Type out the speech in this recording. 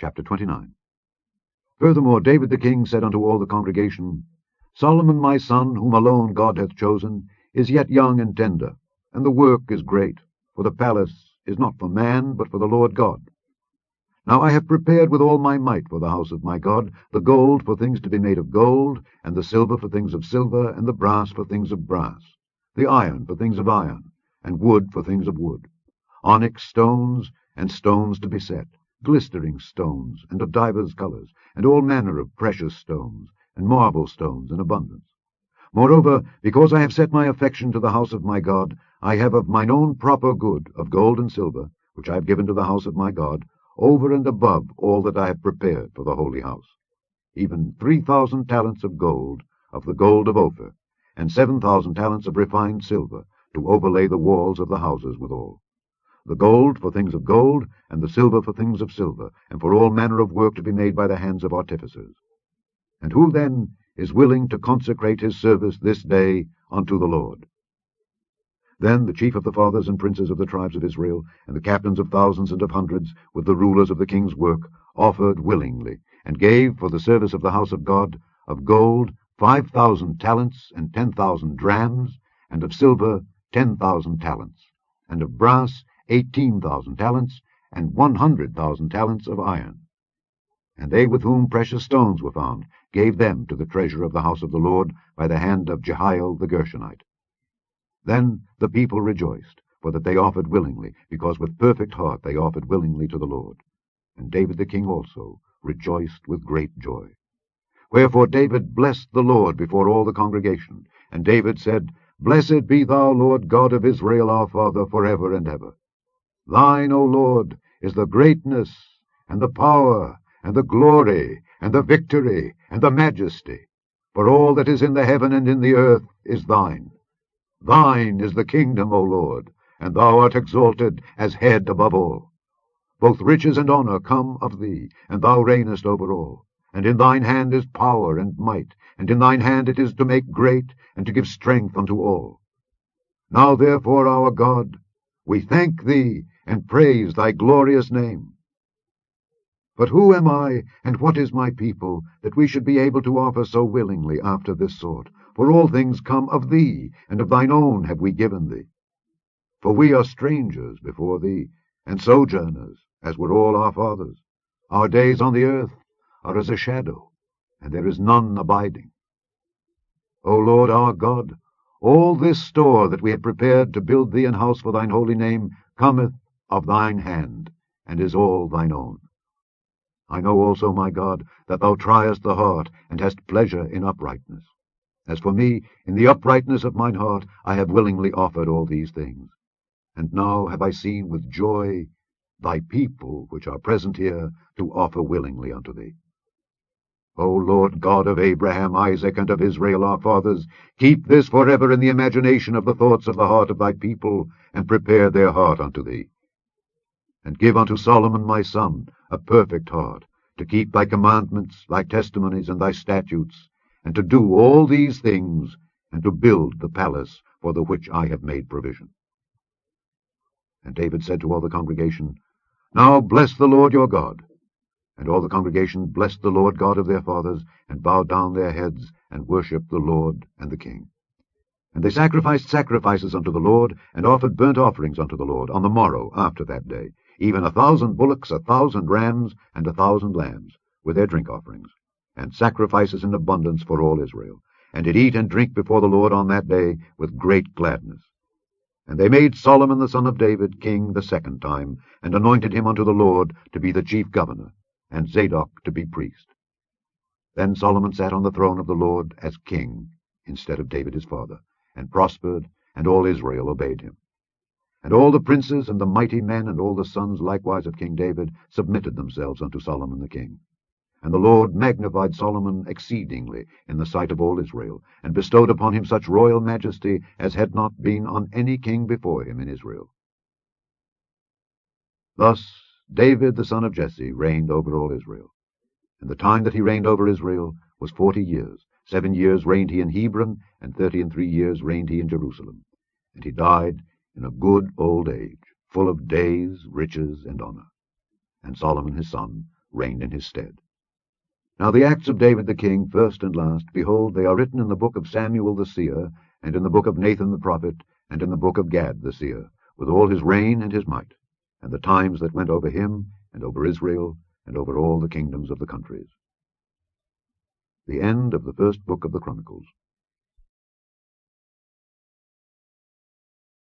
Chapter 29. Furthermore David the king said unto all the congregation, Solomon my son, whom alone God hath chosen, is yet young and tender, and the work is great, for the palace is not for man, but for the Lord God. Now I have prepared with all my might for the house of my God the gold for things to be made of gold, and the silver for things of silver, and the brass for things of brass, the iron for things of iron, and wood for things of wood, onyx stones, and stones to be set, glistering stones, and of divers colours, and all manner of precious stones, and marble stones in abundance. Moreover, because I have set my affection to the house of my God, I have of mine own proper good of gold and silver, which I have given to the house of my God, over and above all that I have prepared for the holy house, even 3,000 talents of gold, of the gold of Ophir, and 7,000 talents of refined silver, to overlay the walls of the houses withal. The gold for things of gold, and the silver for things of silver, and for all manner of work to be made by the hands of artificers. And who then is willing to consecrate his service this day unto the Lord? Then the chief of the fathers and princes of the tribes of Israel, and the captains of thousands and of hundreds, with the rulers of the king's work, offered willingly, and gave for the service of the house of God of gold 5,000 talents, and 10,000 drams, and of silver 10,000 talents, and of brass 18,000 talents, and 100,000 talents of iron. And they with whom precious stones were found gave them to the treasure of the house of the Lord by the hand of Jehiel the Gershonite. Then the people rejoiced, for that they offered willingly, because with perfect heart they offered willingly to the Lord. And David the king also rejoiced with great joy. Wherefore David blessed the Lord before all the congregation. And David said, Blessed be thou, Lord God of Israel our Father, forever and ever. Thine, O Lord, is the greatness, and the power, and the glory, and the victory, and the majesty. For all that is in the heaven and in the earth is thine. Thine is the kingdom, O Lord, and thou art exalted as head above all. Both riches and honour come of thee, and thou reignest over all. And in thine hand is power and might, and in thine hand it is to make great, and to give strength unto all. Now therefore, our God, we thank thee, and praise thy glorious name. But who am I, and what is my people, that we should be able to offer so willingly after this sort? For all things come of thee, and of thine own have we given thee. For we are strangers before thee, and sojourners, as were all our fathers. Our days on the earth are as a shadow, and there is none abiding. O Lord our God, all this store that we have prepared to build thee an house for thine holy name cometh of thine hand, and is all thine own. I know also, my God, that thou triest the heart, and hast pleasure in uprightness. As for me, in the uprightness of mine heart I have willingly offered all these things. And now have I seen with joy thy people which are present here to offer willingly unto thee. O Lord God of Abraham, Isaac, and of Israel our fathers, keep this forever in the imagination of the thoughts of the heart of thy people, and prepare their heart unto thee. And give unto Solomon my son a perfect heart, to keep thy commandments, thy testimonies, and thy statutes, and to do all these things, and to build the palace for the which I have made provision. And David said to all the congregation, Now bless the Lord your God. And all the congregation blessed the Lord God of their fathers, and bowed down their heads, and worshipped the Lord and the king. And they sacrificed sacrifices unto the Lord, and offered burnt offerings unto the Lord on the morrow after that day, even 1,000 bullocks, 1,000 rams, and 1,000 lambs, with their drink offerings, and sacrifices in abundance for all Israel, and did eat and drink before the Lord on that day with great gladness. And they made Solomon the son of David king the second time, and anointed him unto the Lord to be the chief governor, and Zadok to be priest. Then Solomon sat on the throne of the Lord as king, instead of David his father, and prospered, and all Israel obeyed him. And all the princes and the mighty men, and all the sons likewise of King David, submitted themselves unto Solomon the king. And the Lord magnified Solomon exceedingly in the sight of all Israel, and bestowed upon him such royal majesty as had not been on any king before him in Israel. Thus David the son of Jesse reigned over all Israel. And the time that he reigned over Israel was 40 years. 7 years reigned he in Hebron, and 33 years reigned he in Jerusalem. And he died in a good old age, full of days, riches, and honor. And Solomon his son reigned in his stead. Now the acts of David the king, first and last, behold, they are written in the book of Samuel the seer, and in the book of Nathan the prophet, and in the book of Gad the seer, with all his reign and his might, and the times that went over him, and over Israel, and over all the kingdoms of the countries. The end of the first book of the Chronicles.